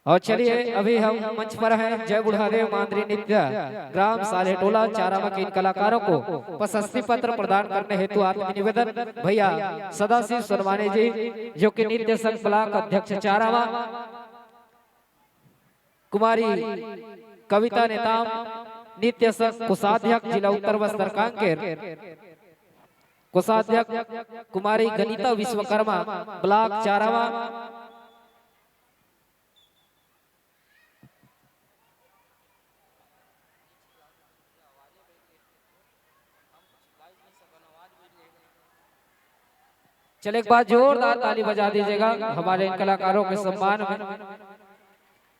और चलिए अभी हम मंच पर हैं जय बुढ़ादेव मांद्री नृत्य ग्राम सालेटोला चारामा के इन कलाकारों को प्रशस्ति पत्र प्रदान करने हेतु आत्मनिवेदन भैया सदाशिव सरवाने जी जो कि नृत्य संघ ब्लॉक अध्यक्ष चारामा, कुमारी कविता नेताम नृत्य संघ कोषाध्यक्ष जिला उत्तर बस्तर कांकेर, कोषाध्यक्ष कुमारी गणिता विश्वकर्मा ब्लॉक चारामा, चले एक बार जोरदार ताली बजा दीजिएगा हमारे इन कलाकारों के सम्मान में।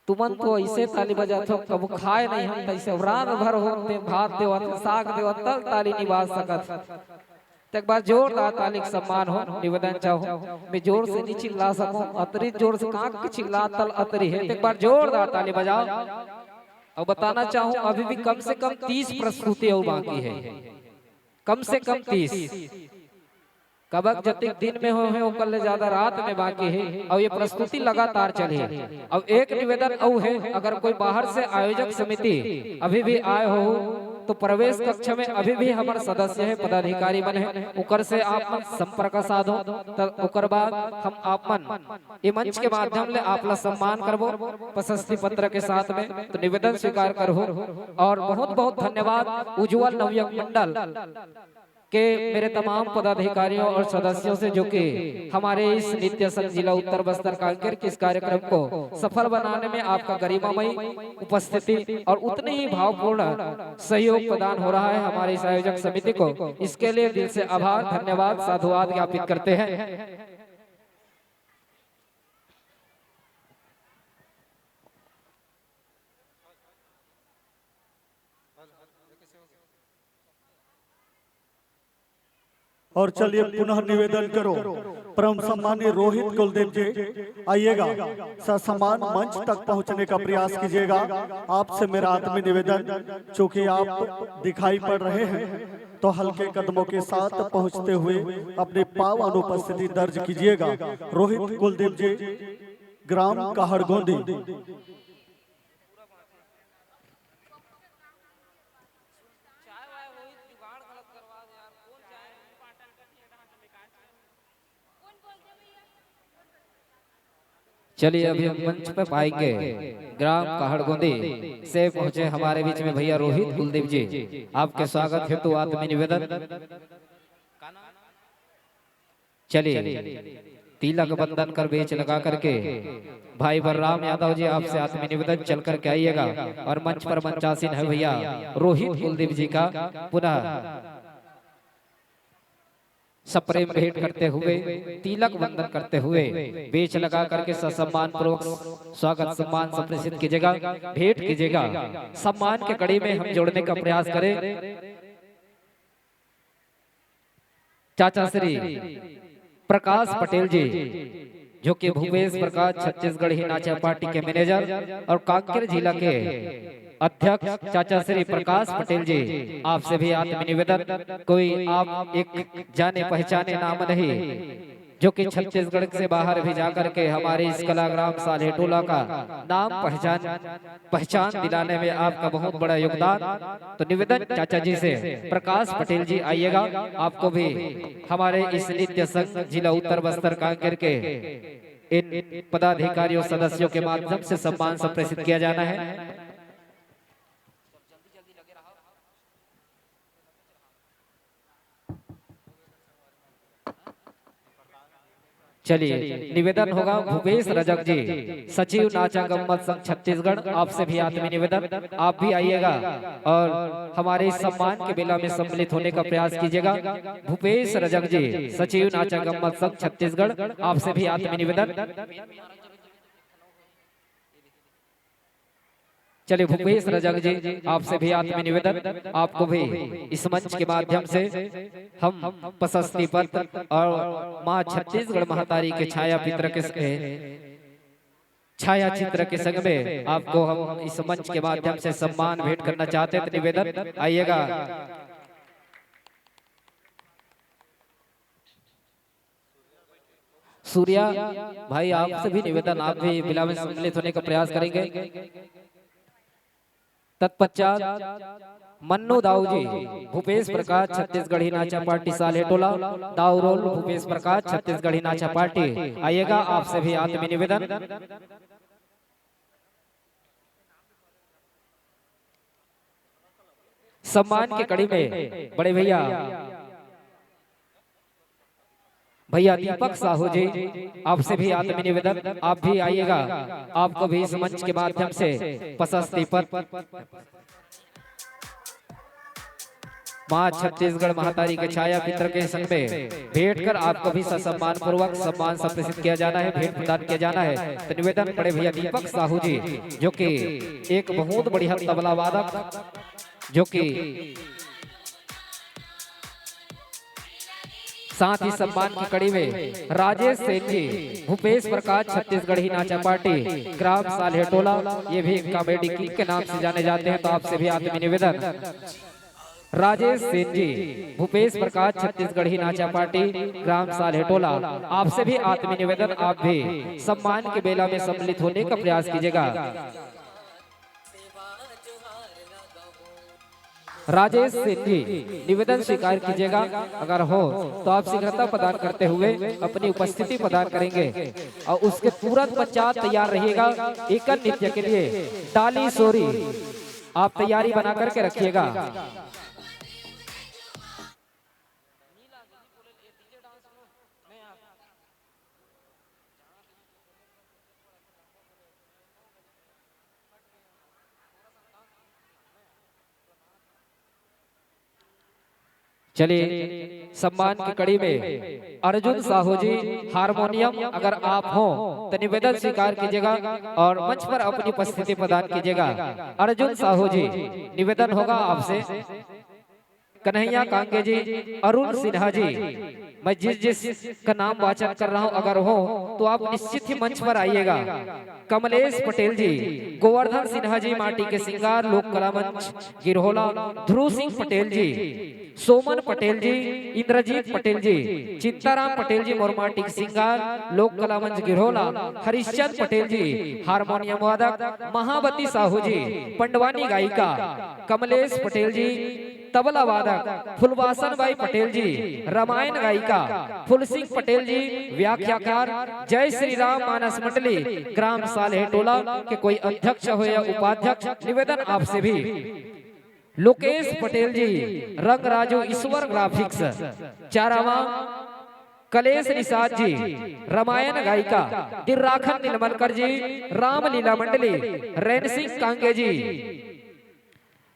तुमन तो ऐसे ताली बजाते हो कब खाए नहीं हम तैसे रात भर होते भात देवत साग देवत तल ताली नहीं बाज सकत। एक बार जोरदार ताली के सम्मान हो निवेदन चाहो मैं जोर से नहीं चिल्ला सकूं अतरी जोर से कांक के चिल्ला तल अतरी है। एक बार जोरदार ताली बजाओ और बताना चाहूं अभी भी कम से कम 30 प्रस्तुति और बाकी है, कम से कम 30 कबक जतिक दिन में हो कल ज्यादा रात में बाकी है और ये प्रस्तुति लगातार चली है। अब एक निवेदन और है, अगर कोई बाहर से आयोजक समिति अभी भी आए हो तो प्रवेश कक्ष में अभी भी हमारे सदस्य है पदाधिकारी बने हैं उकर से आप संपर्क साधो तब उकर बाद हम आपमन ये मंच के माध्यम ले आपला सम्मान करबो प्रशस्ति पत्र के साथ में, तो निवेदन स्वीकार करहो। और बहुत बहुत धन्यवाद उज्जवल नवयुवक मंडल के मेरे तमाम पदाधिकारियों और सदस्यों से जो कि हमारे इस नृत्य संघ जिला उत्तर बस्तर कांकेर के इस कार्यक्रम को सफल बनाने में आपका गरिमामयी उपस्थिति और उतने ही भावपूर्ण सहयोग प्रदान हो रहा है हमारे इस आयोजक समिति को। इसके लिए दिल से आभार धन्यवाद साधुवाद ज्ञापित करते हैं। और चलिए पुनः निवेदन करो परम सम्मानीय रोहित कुलदीप जी आइएगा, ससम्मान मंच तक पहुंचने का प्रयास कीजिएगा। आपसे मेरा आत्मीय निवेदन, चूंकि आप दिखाई पड़ रहे हैं तो हल्के कदमों के साथ पहुंचते हुए अपनी पावन उपस्थिति दर्ज कीजिएगा। रोहित कुलदीप जी, ग्राम काहड़गोंदी। चलिए अभी हम मंच पर पाएंगे ग्राम काहड़गोंदी से पहुंचे हमारे बीच में भैया रोहित कुलदीप जी, आपके स्वागत हेतु आत्मीय निवेदन। चलिए तिलक बंधन कर बेच लगा करके भाई बलराम यादव जी आपसे आत्मीय निवेदन चल करके आइएगा। और मंच पर मंचासीन है भैया रोहित कुलदीप जी का पुनः सप्रेम भेंट करते हुए तिलक बंधन करते हुए बेच लगा करके सम्मान पूर्वक स्वागत सम्मान संप्रेषित कीजिएगा, भेंट कीजिएगा। सम्मान के कड़ी में हम जोड़ने का प्रयास करें। चाचा श्री प्रकाश पटेल जी जो कि भूपेश प्रकाश छत्तीसगढ़ ही नाचा पार्टी के मैनेजर और कांकेर जिला के अध्यक्ष चाचा श्री प्रकाश पटेल जी, आपसे भी आत्मीय निवेदन, कोई आप एक जाने पहचाने नाम नहीं जो कि छत्तीसगढ़ से बाहर भी जाकर के हमारे इस कलाग्राम सालेटोला का नाम पहचान दिलाने में आपका बहुत बड़ा योगदान। तो निवेदन चाचा जी से प्रकाश पटेल जी आइएगा, आपको भी हमारे इस नृत्य संघ जिला उत्तर बस्तर कांकेर के इन पदाधिकारियों सदस्यों के माध्यम से सम्मान संप्रेषित किया जाना है। चलिए निवेदन होगा भूपेश रजक जी सचिव नाचा गम्मत संघ छत्तीसगढ़, आपसे भी आत्मीय निवेदन, आप भी आइएगा और हमारे इस सम्मान के मेला में सम्मिलित होने का प्रयास कीजिएगा। भूपेश रजक जी सचिव नाचा गम्मत संघ छत्तीसगढ़, आपसे भी आत्मीय निवेदन। चलिए भूपेश रजक जी आपसे भी आत्मीय निवेदन, आपको भी इस मंच के माध्यम से हम प्रशस्ति पत्र और मां छत्तीसगढ़ महतारी के छाया चित्र के संग में आपको हम इस मंच के माध्यम से सम्मान भेंट करना चाहते हैं। निवेदन आइएगा। सूर्या भाई आपसे भी निवेदन, आप भी बिला में सम्मिलित होने का प्रयास करेंगे। तत्पश्चात मन्नू दाऊ जी, भूपेश प्रकाश छत्तीसगढ़ी नाचा पार्टी सालेटोला, दाऊ रोल भूपेश प्रकाश छत्तीसगढ़ी नाचा पार्टी, आइएगा आपसे भी आत्मीय निवेदन। सम्मान की कड़ी में बड़े भैया दीपक साहू जी, आपसे भी आत्मीय निवेदन, आप भी आइएगा, आपको भी इस मंच के माध्यम से प्रशस्ति पत्र मां छत्तीसगढ़ महातारी के छाया पित्र के संग में भेंट कर आपको भी सम्मान पूर्वक सम्मान संप्रेषित किया जाना है, भेंट प्रदान किया जाना है। तो निवेदन बड़े भैया दीपक साहू जी, जो कि एक बहुत बढ़िया तबला वादक, जो कि साथ ही सम्मान की कड़ी में राजेश सेन जी, भूपेश प्रकाश छत्तीसगढ़ी नाचा पार्टी, ग्राम सालेटोला, ये भी कॉमेडी किंग के नाम से जाने जाते हैं। तो आपसे भी आत्मीय निवेदन, राजेश सेन जी, भूपेश प्रकाश छत्तीसगढ़ी नाचा पार्टी, ग्राम सालेटोला, आपसे भी आत्मीय निवेदन, आप भी सम्मान के बेला में सम्मिलित होने का प्रयास कीजिएगा। राजेश सिंह जी, निवेदन स्वीकार कीजिएगा, अगर हो तो आप शीघ्रता प्रदान करते हुए अपनी उपस्थिति प्रदान करेंगे और उसके तुरंत पश्चात तैयार रहिएगा एकल नृत्य के लिए। डाली सोरी आप तैयारी बना करके रखिएगा। चलिए सम्मान की कड़ी में अर्जुन साहू जी हारमोनियम, अगर आप हो तो निवेदन स्वीकार कीजिएगा और मंच पर अपनी उपस्थिति प्रदान कीजिएगा। अर्जुन साहू जी, निवेदन होगा आपसे। कन्हैया कांगे जी, अरुण सिन्हा जी, मैं जिस का नाम वाचन कर रहा हूं अगर हो तो आप निश्चित ही मंच पर आइएगा। कमलेश पटेल जी, गोवर्धन सिन्हा जी, माटी के सिंगार लोक कला मंच गिरहोला, ध्रुव सिंह पटेल जी, सोमन पटेल जी, इंद्रजीत पटेल जी, चिंताराम पटेल जी, मोरमाटी के सिंगार लोक कला मंच गिरहोला, हरिश्चंद पटेल जी हारमोनियम वादक, महावती साहू जी पंडवानी गायिका, कमलेश पटेल जी तबला वादक, फुलवासन भाई पटेल जी रामायण गायिका, फुल सिंह पटेल जी व्याख्याकार, जय श्री राम मानस मंडली ग्राम सालेटोला के कोई अध्यक्ष हो या उपाध्यक्ष, निवेदन आपसे भी। लोकेश पटेल जी रंग राजू ईश्वर ग्राफिक्स, चारावा कलेश निषाद जी रामायण गायिका, दिर्राखन नीलमलकर जी रामलीला मंडली, रैन सिंह कांगे जी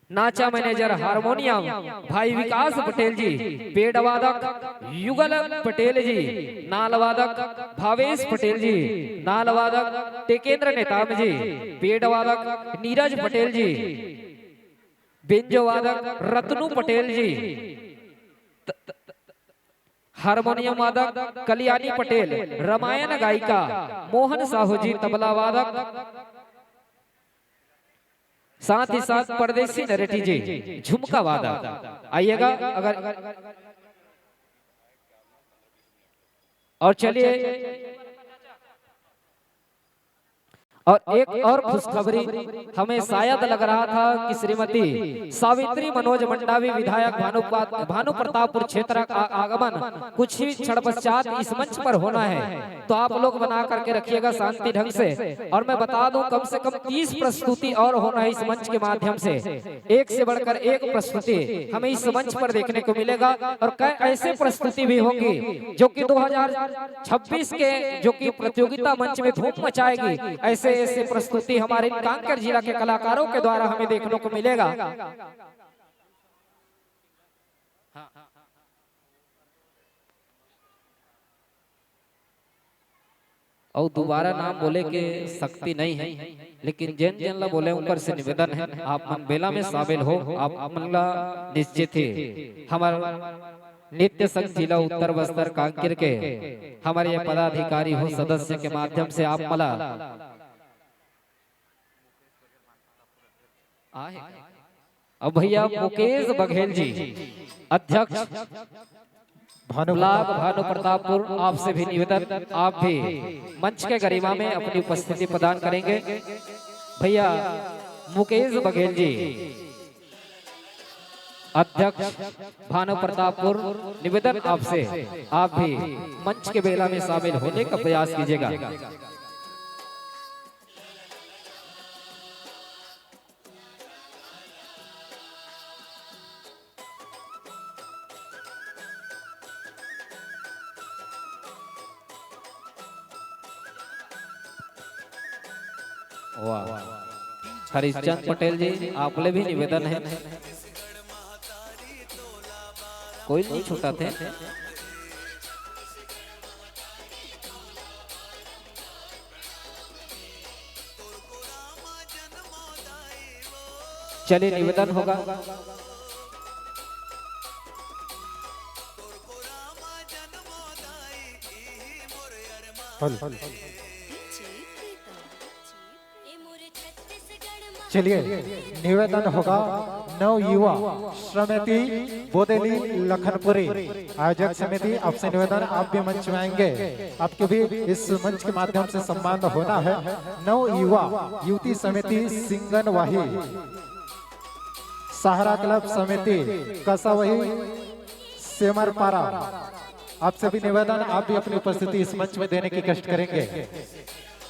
नाचा मैनेजर हारमोनियम, भाई विकास पटेल जी पेड़ वादक, युगल पटेल जी नाल वादक, भावेश पटेल जी नाल वादक, टेकेंद्र नेताम जी पेड़ वादक, नीरज पटेल जी बेंजो वादक, रत्नू पटेल जी हारमोनियम वादक, कल्याणी पटेल रामायण गायिका, मोहन साहू जी तबला वादक, साथ ही साथ परदेसी नरेटी जी झुमका वादक, आइएगा अगर। और चलिए और एक और खुशखबरी, हमें शायद लग रहा था कि श्रीमती सावित्री मनोज मंडावी विधायक भानु प्रतापपुर क्षेत्र का आगमन कुछ ही क्षण पश्चात इस मंच पर होना है, तो आप लोग बना करके रखिएगा शांति ढंग से। और मैं बता दूं कम से कम 30 प्रस्तुति और होना है इस मंच के माध्यम से, एक से बढ़कर एक प्रस्तुति हमें इस मंच पर देखने को मिलेगा। और कई ऐसे प्रस्तुति भी होंगी जो कि 2026 के जो कि प्रतियोगिता मंच में धूम मचाएगी, ऐसे ऐसे प्रस्तुति हमारे कांकेर जिला के कलाकारों के द्वारा हमें देखने को मिलेगा। और दोबारा नाम बोले के शक्ति नहीं है, लेकिन जैन जैन ला बोले ऊपर से निवेदन है, आप मन बेला में शामिल हो, आप मन ला निश्चित है। हमारा नित्य संघ जिला उत्तर बस्तर कांकेर के हमारे ये पदाधिकारी हो सदस्य के माध्यम से आप मला अब भैया मुकेश बघेल जी अध्यक्ष ब्लॉक भानु प्रतापपुर आपसे भी निवेदन, आप भी मंच के गरिमा में अपनी उपस्थिति प्रदान करेंगे। भैया मुकेश बघेल जी, अध्यक्ष भानु प्रतापपुर, निवेदन आपसे, आप भी मंच के बेला में शामिल होने का प्रयास कीजिएगा। वाह, हरिश्चंद्र पटेल जी, आपले भी निवेदन है, कोई नहीं छूटा थे। चलिए निवेदन होगा। चलिए निवेदन होगा। नव युवा समिति बोदेली लखनपुरी आयोजक समिति, आपसे निवेदन, आप भी मंच में आएंगे, आपके भी इस मंच के माध्यम से सम्मान होना है। नव युवा युवती समिति सिंगनवाही, सहारा क्लब समिति कसावही सेमरपारा, आपसे भी निवेदन, आप भी अपनी उपस्थिति इस मंच में देने की कष्ट करेंगे।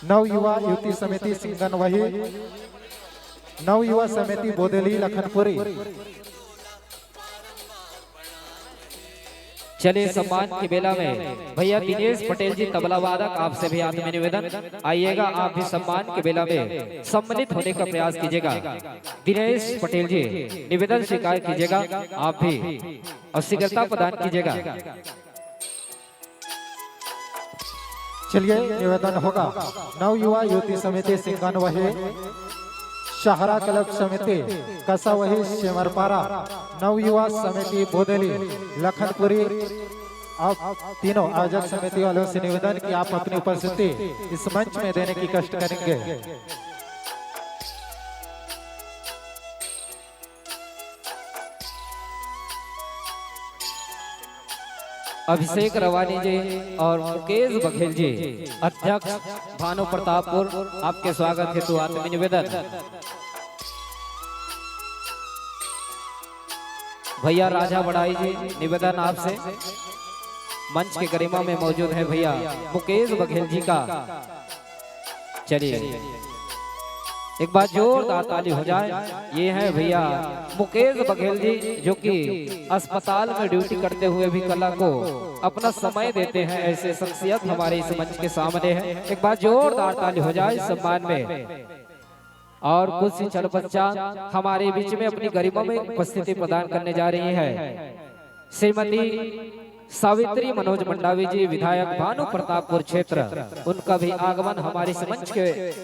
नव युवा युवती समिति सिंगनवाही, नव युवा समिति बोदेली लखनपुरी। चलिए सम्मान की बेला में भैया दिनेश पटेल जी तबला वादक, आपसे भी आत्म निवेदन, आइएगा, आप भी सम्मान के बेला में सम्मिलित होने का प्रयास कीजिएगा। दिनेश पटेल जी निवेदन स्वीकार कीजिएगा, आप भी और शीघ्रता प्रदान कीजिएगा। चलिए निवेदन होगा। नव युवा युवती समिति सिंगनवाही, सहारा क्लब समिति कसावही सेमरपारा, नव युवा समिति बोदेली लखनपुरी, आप तीनों आयोजक समिति वालों से निवेदन कि आप अपनी उपस्थिति इस मंच में देने की कष्ट करेंगे। अभिषेक रवानी जी और मुकेश बघेल जी, अध्यक्ष भानु प्रतापपुर, आपके स्वागत हेतु आत्म निवेदन। भैया राजा बड़ाई जी निवेदन आपसे, मंच के गरिमा में मौजूद है भैया मुकेश बघेल जी का। चलिए एक बार जोरदार ताली हो जाए। ये है भैया मुकेश बघेल जी, जो कि अस्पताल में ड्यूटी करते हुए भी कला को अपना समय देते हैं, ऐसे शख्सियत हमारे इस मंच के सामने है। एक बार जोरदार ताली हो जाए सम्मान में। और कुछ ही चल बच्चा हमारे बीच में अपनी गरिमा में उपस्थिति प्रदान करने जा रही है श्रीमती सावित्री मनोज मंडावी जी, विधायक भानु प्रतापपुर क्षेत्र, उनका भी आगमन हमारे इस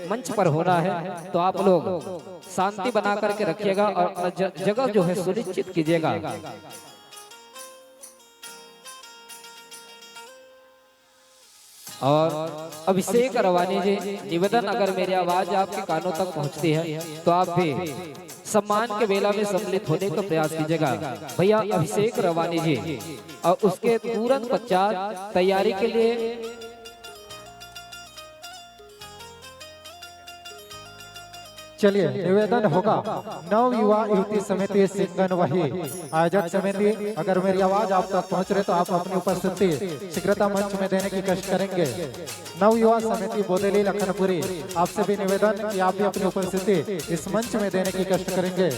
मंच पर होना है। तो आप लोग शांति बना करके रखिएगा और जगह जो है सुनिश्चित कीजिएगा। और अभिषेक रवानी जी निवेदन, अगर मेरी आवाज आपके कानों तक पहुंचती है तो आप भी सम्मान के बेला में सम्मिलित होने का प्रयास कीजिएगा। भैया अभिषेक रवानी जी, और उसके तुरंत पश्चात तैयारी के लिए चलिए निवेदन होगा। नव युवा युवती समिति सिंगनवाही आयोजक समिति, अगर मेरी आवाज आप तक पहुंच रही तो आप अपनी उपस्थिति शीघ्रता मंच में देने की कष्ट करेंगे। नव युवा समिति बोदेली लखनपुरी, आपसे भी निवेदन कि आप भी अपनी उपस्थिति इस मंच में देने की कष्ट करेंगे।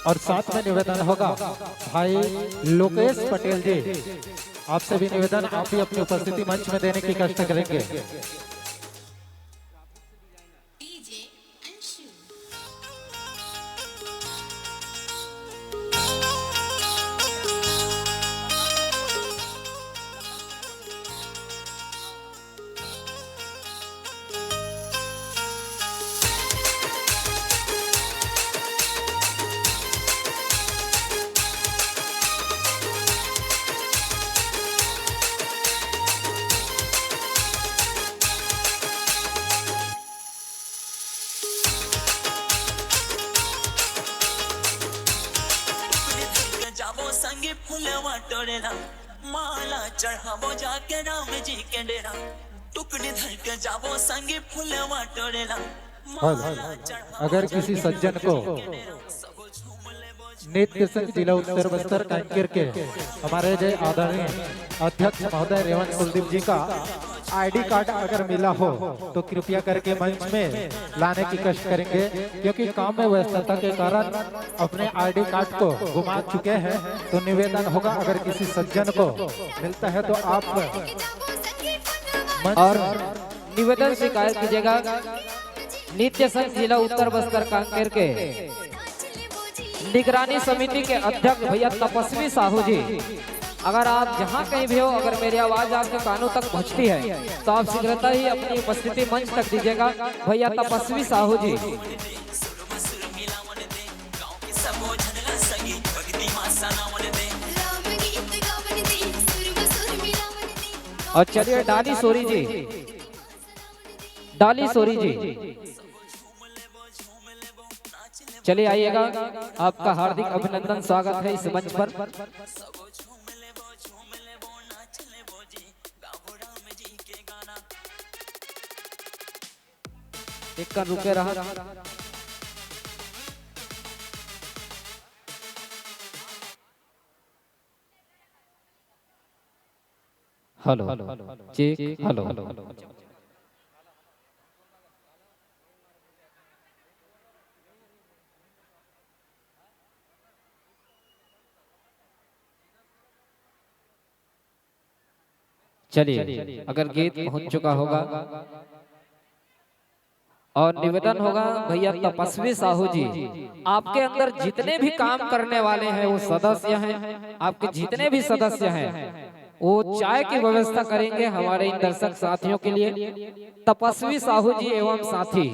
और साथ में निवेदन होगा भाई लोकेश पटेल जी, आपसे भी निवेदन, आप भी अपनी उपस्थिति मंच में देने की कष्ट करेंगे। टोरेला माला चढ़ावो जाके राम जी के डेरा टुकड़ी धर के जावो संगी फूलवा टोरेला माला चढ़ावो अगर किसी सज्जन को नित्य संघ जिला उत्तर बस्तर कांकेर के हमारे जय आदरणीय अध्यक्ष महोदय रेवंत कुलदीप जी का आईडी कार्ड अगर मिला हो तो कृपया करके मंच में लाने की कष्ट करेंगे, क्योंकि काम में व्यस्तता के कारण अपने आईडी कार्ड को गुमा चुके हैं। तो निवेदन होगा अगर किसी सज्जन को मिलता है तो आप मंच और निवेदन शिकायत कीजिएगा नित्य संघ जिला उत्तर बस्तर कांकेर के निगरानी समिति के अध्यक्ष भैया तपस्वी साहू जी, अगर आप जहां कहीं भी हो, अगर मेरी आवाज आपके कानों तक पहुंचती है तो आप शीघ्रता ही अपनी उपस्थिति मंच तक दीजिएगा। भैया तपस्वी साहू जी। और चलिए डाली सोरी जी, डाली सोरी जी चलिए आइएगा, आपका हार्दिक अभिनंदन, स्वागत है इस मंच पर। एक कर रुके रहा। हेलो चेक, हेलो चलिए, अगर गीत पहुंच चुका होगा और निवेदन होगा भैया तपस्वी साहू जी, आपके अंदर जितने भी काम करने वाले हैं वो सदस्य हैं, आपके जितने भी सदस्य हैं वो चाय की व्यवस्था करेंगे हमारे इन दर्शक साथियों के लिए। तपस्वी साहू जी एवं साथी